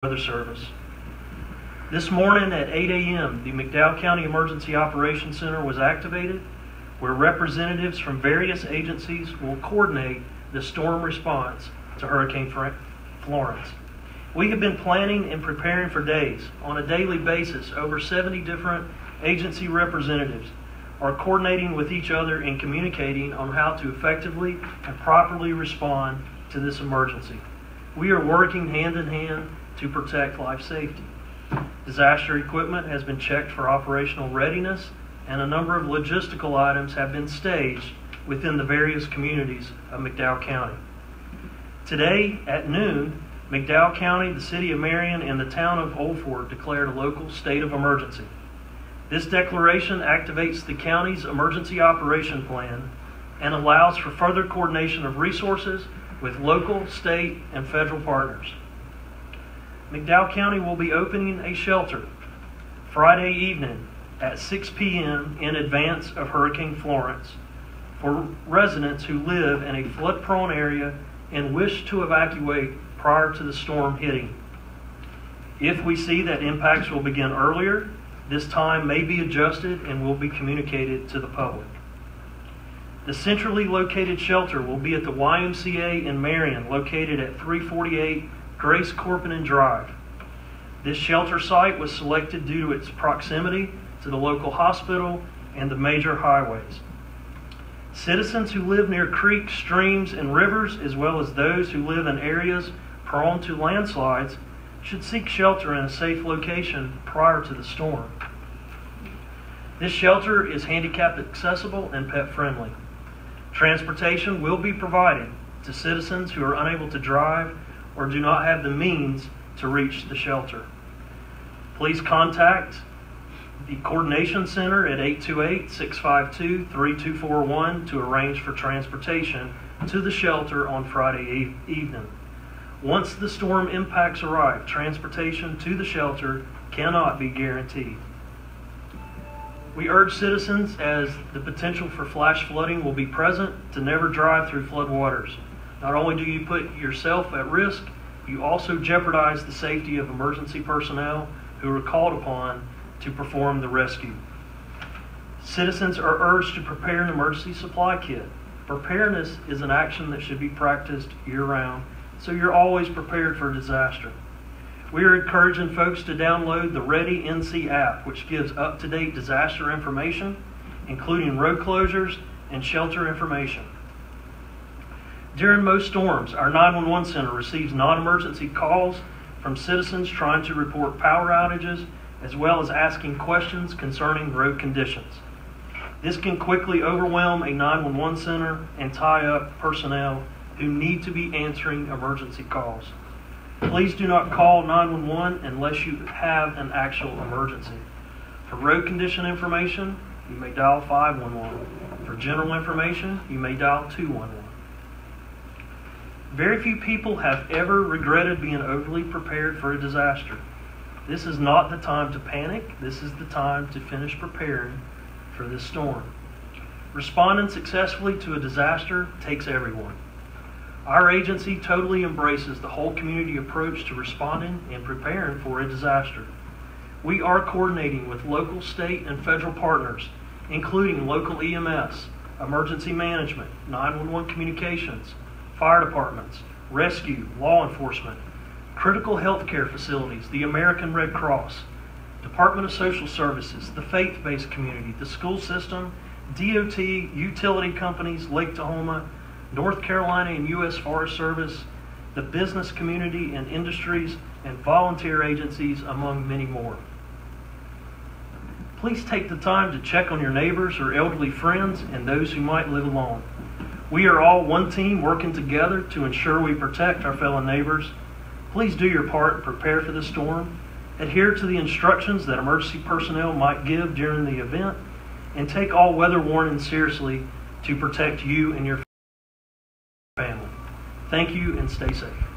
Weather Service. This morning at 8 a.m., the McDowell County Emergency Operations Center was activated, where representatives from various agencies will coordinate the storm response to Hurricane Florence. We have been planning and preparing for days. On a daily basis, over 70 different agency representatives are coordinating with each other and communicating on how to effectively and properly respond to this emergency. We are working hand in hand to protect life safety. Disaster equipment has been checked for operational readiness, and a number of logistical items have been staged within the various communities of McDowell County. Today at noon, McDowell County, the City of Marion, and the Town of Old Fort declared a local state of emergency. This declaration activates the county's emergency operation plan and allows for further coordination of resources with local, state, and federal partners. McDowell County will be opening a shelter Friday evening at 6 p.m. in advance of Hurricane Florence for residents who live in a flood-prone area and wish to evacuate prior to the storm hitting. If we see that impacts will begin earlier, this time may be adjusted and will be communicated to the public. The centrally located shelter will be at the YMCA in Marion, located at 348 Grace Corpinen Drive. This shelter site was selected due to its proximity to the local hospital and the major highways. Citizens who live near creeks, streams, and rivers, as well as those who live in areas prone to landslides, should seek shelter in a safe location prior to the storm. This shelter is handicap accessible and pet friendly. Transportation will be provided to citizens who are unable to drive or do not have the means to reach the shelter. Please contact the Coordination Center at 828-652-3241 to arrange for transportation to the shelter on Friday evening. Once the storm impacts arrive, transportation to the shelter cannot be guaranteed. We urge citizens, as the potential for flash flooding will be present, to never drive through floodwaters. Not only do you put yourself at risk, you also jeopardize the safety of emergency personnel who are called upon to perform the rescue. Citizens are urged to prepare an emergency supply kit. Preparedness is an action that should be practiced year-round, so you're always prepared for disaster. We are encouraging folks to download the Ready NC app, which gives up-to-date disaster information, including road closures and shelter information. During most storms, our 911 center receives non-emergency calls from citizens trying to report power outages, as well as asking questions concerning road conditions. This can quickly overwhelm a 911 center and tie up personnel who need to be answering emergency calls. Please do not call 911 unless you have an actual emergency. For road condition information, you may dial 511. For general information, you may dial 211. Very few people have ever regretted being overly prepared for a disaster. This is not the time to panic. This is the time to finish preparing for this storm. Responding successfully to a disaster takes everyone. Our agency totally embraces the whole community approach to responding and preparing for a disaster. We are coordinating with local, state, and federal partners, including local EMS, emergency management, 911 communications, fire departments, rescue, law enforcement, critical healthcare facilities, the American Red Cross, Department of Social Services, the faith-based community, the school system, DOT, utility companies, Lake Tahoma, North Carolina and U.S. Forest Service, the business community and industries, and volunteer agencies, among many more. Please take the time to check on your neighbors or elderly friends and those who might live alone. We are all one team working together to ensure we protect our fellow neighbors. Please do your part and prepare for the storm. Adhere to the instructions that emergency personnel might give during the event, and take all weather warnings seriously to protect you and your family. Thank you, and stay safe.